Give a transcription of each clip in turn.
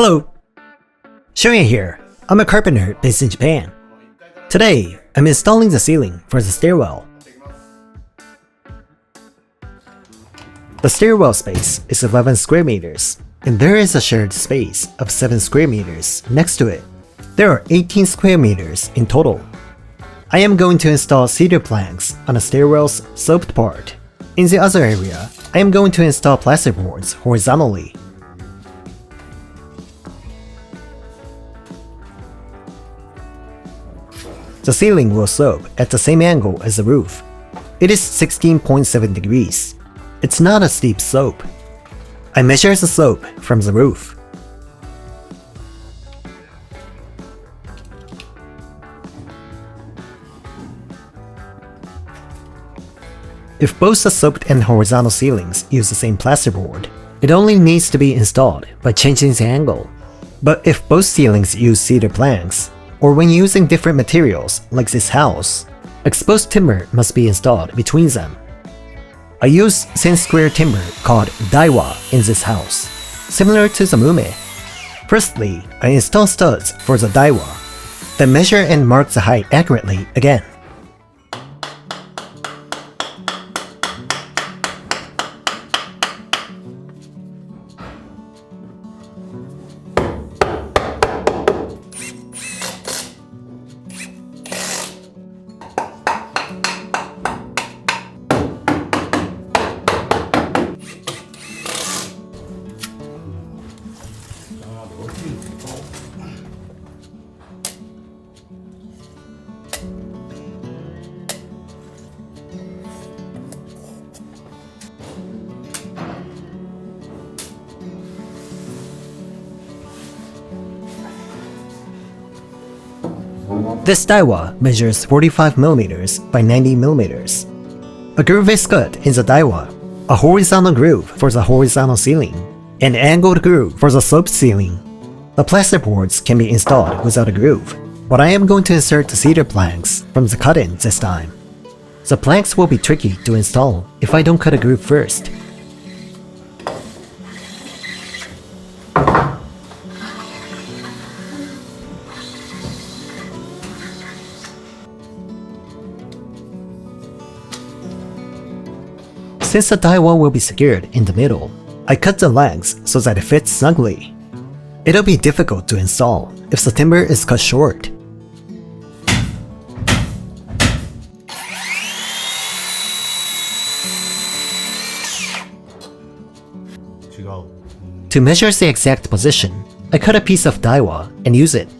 Hello! Shoya here. I'm a carpenter based in Japan. Today, I'm installing the ceiling for the stairwell. The stairwell space is 11 square meters, and there is a shared space of 7 square meters next to it. There are 18 square meters in total. I am going to install cedar planks on the stairwell's sloped part. In the other area, I am going to install plasterboards horizontally. The ceiling will slope at the same angle as the roof. It is 16.7 degrees. It's not a steep slope. I measure the slope from the roof. If both the sloped and horizontal ceilings use the same plasterboard, it only needs to be installed by changing the angle. But if both ceilings use cedar planks, or when using different materials like this house, exposed timber must be installed between them. I use thin square timber called daiwa in this house, similar to the mume. Firstly, I install studs for the daiwa, then measure and mark the height accurately again. This daiwa measures 45mm by 90mm. A groove is cut in the daiwa, a horizontal groove for the horizontal ceiling, and an angled groove for the sloped ceiling. The plasterboards can be installed without a groove, but I am going to insert the cedar planks from the cut-in this time. The planks will be tricky to install if I don't cut a groove first. Since the daiwa will be secured in the middle, I cut the legs so that it fits snugly. It'll be difficult to install if the timber is cut short. To measure the exact position, I cut a piece of daiwa and use it.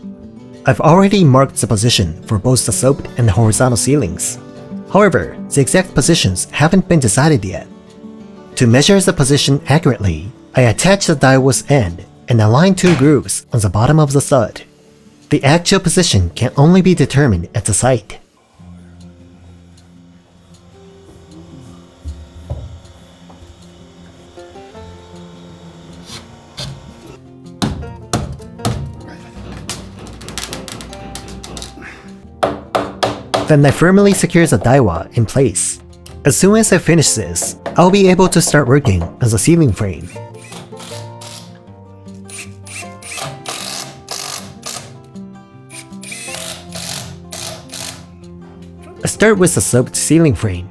I've already marked the position for both the sloped and horizontal ceilings. However, the exact positions haven't been decided yet. To measure the position accurately, I attach the daiwa's end and align 2 grooves on the bottom of the stud. The actual position can only be determined at the site. Then I firmly secure the daiwa in place. As soon as I finish this, I'll be able to start working on the ceiling frame. I start with the sloped ceiling frame.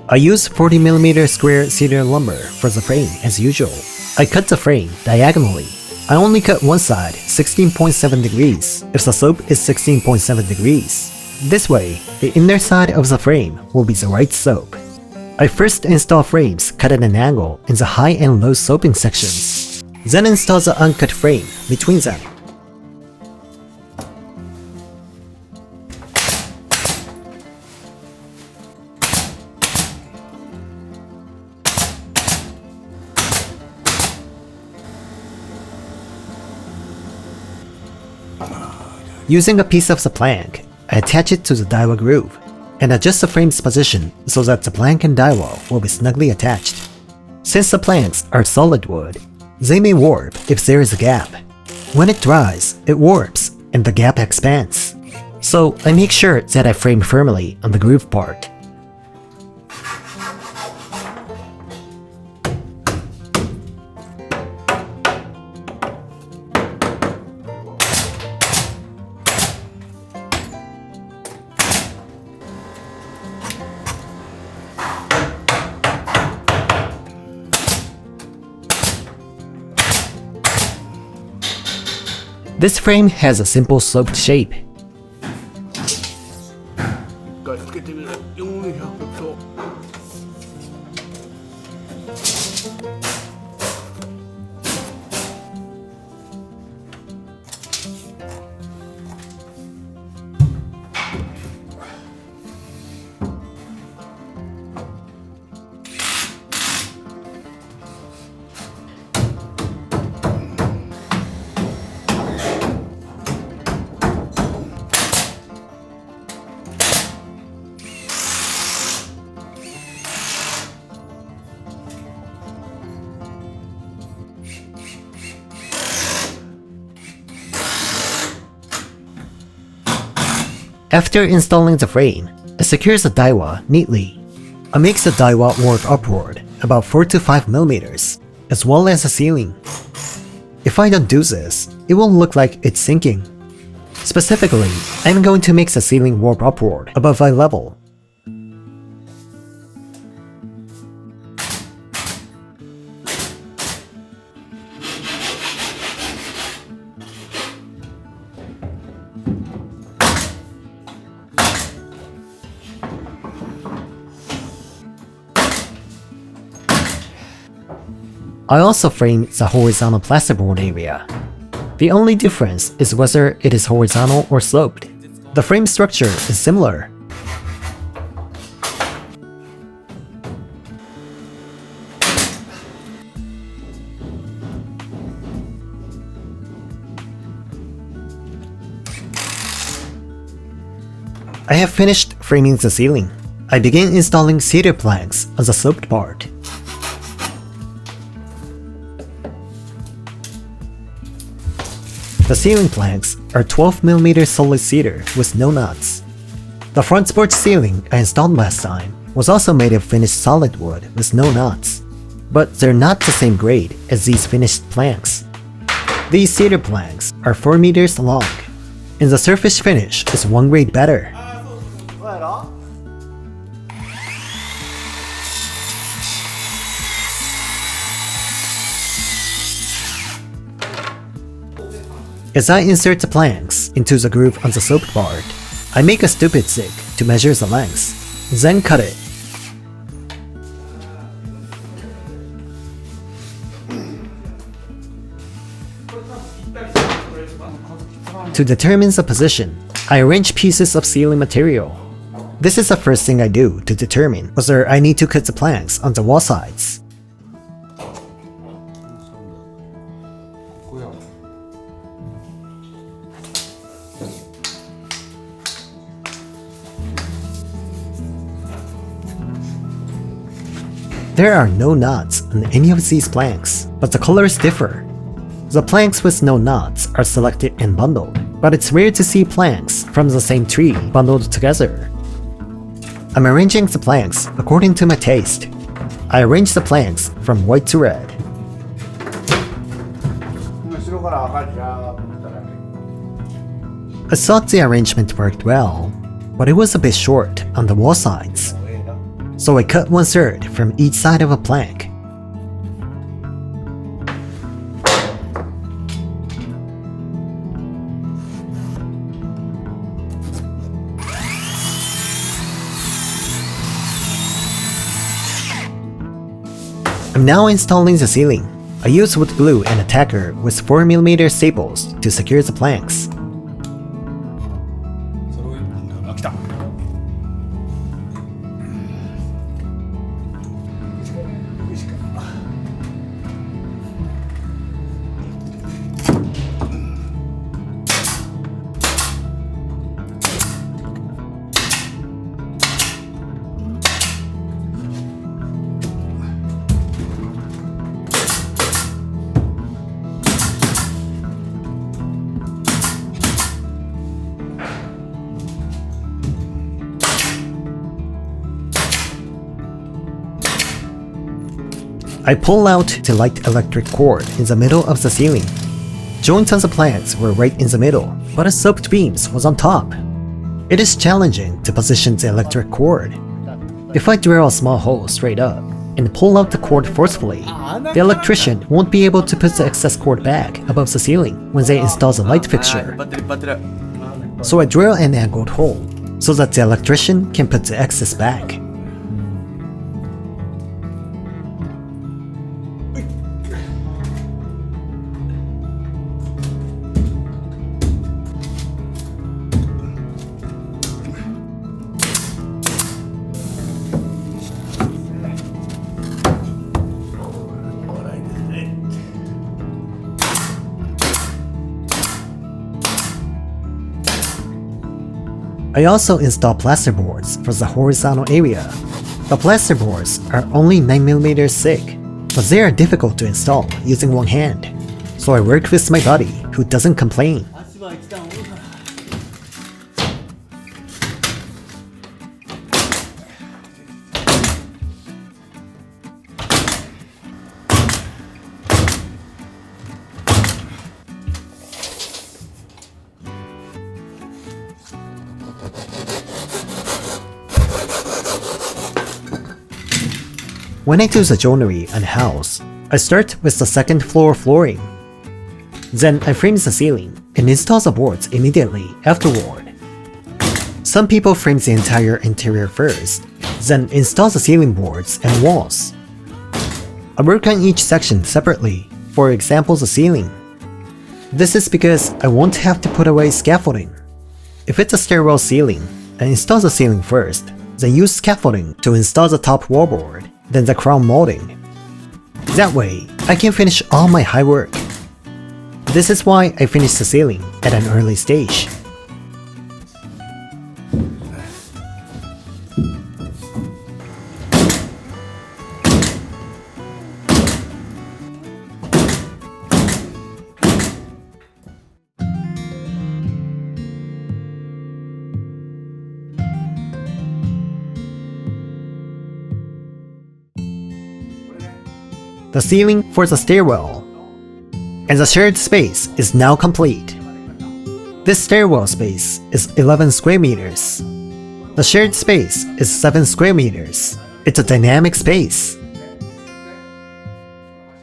I use 40mm square cedar lumber for the frame as usual. I cut the frame diagonally. I only cut one side 16.7 degrees if the slope is 16.7 degrees. This way, the inner side of the frame will be the right slope. I first install frames cut at an angle in the high and low sloping sections, then install the uncut frame between them. Using a piece of the plank, I attach it to the daiwa groove and adjust the frame's position so that the plank and daiwa will be snugly attached. Since the planks are solid wood, they may warp if there is a gap. When it dries, it warps and the gap expands. So I make sure that I frame firmly on the groove part. This frame has a simple sloped shape. After installing the frame, it secures the Daiwa neatly. I makes the Daiwa warp upward about 4 to 5 millimeters, as well as the ceiling. If I don't do this, it will look like it's sinking. Specifically, I'm going to make the ceiling warp upward above eye level. I also framed the horizontal plasterboard area. The only difference is whether it is horizontal or sloped. The frame structure is similar. I have finished framing the ceiling. I begin installing cedar planks on the sloped part. The ceiling planks are 12mm solid cedar with no nuts. The front porch ceiling I installed last time was also made of finished solid wood with no nuts, but they're not the same grade as these finished planks. These cedar planks are 4 meters long, and the surface finish is 1 grade better. As I insert the planks into the groove on the sloped part, I make a stupid zig to measure the length, then cut it. To determine the position, I arrange pieces of ceiling material. This is the first thing I do to determine whether I need to cut the planks on the wall sides. There are no nuts on any of these planks, but the colors differ. The planks with no nuts are selected and bundled, but it's rare to see planks from the same tree bundled together. I'm arranging the planks according to my taste. I arrange the planks from white to red. I thought the arrangement worked well, but it was a bit short on the wall sides. So I cut 1/3 from each side of a plank. I'm now installing the ceiling. I use wood glue and a tacker with 4mm staples to secure the planks. I pull out the light electric cord in the middle of the ceiling. Joints on the planks were right in the middle, but the sloped beams was on top. It is challenging to position the electric cord. If I drill a small hole straight up and pull out the cord forcefully. The electrician won't be able to put the excess cord back above the ceiling when they install the light fixture. So I drill an angled hole so that the electrician can put the excess back. I also install plasterboards for the horizontal area. The plasterboards are only 9mm thick, but they are difficult to install using one hand, so I work with my buddy who doesn't complain. When I do the joinery on a house, I start with the second floor flooring. Then I frame the ceiling and install the boards immediately afterward. Some people frame the entire interior first, then install the ceiling boards and walls. I work on each section separately, for example the ceiling. This is because I won't have to put away scaffolding. If it's a stairwell ceiling, I install the ceiling first, then use scaffolding to install the top wallboard, then the crown molding. That way, I can finish all my high work. This is why I finish the ceiling at an early stage. The ceiling for the stairwell, and the shared space is now complete. This stairwell space is 11 square meters. The shared space is 7 square meters. It's a dynamic space.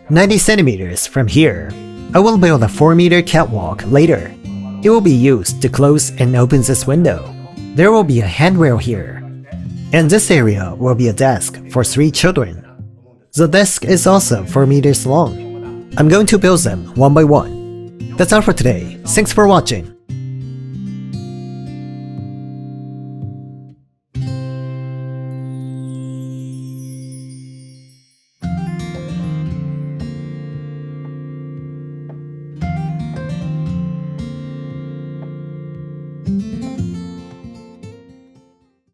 90 centimeters from here, I will build a 4-meter catwalk later. It will be used to close and open this window. There will be a handrail here. And this area will be a desk for 3 children. The desk is also 4 meters long. I'm going to build them one by one. That's all for today. Thanks for watching.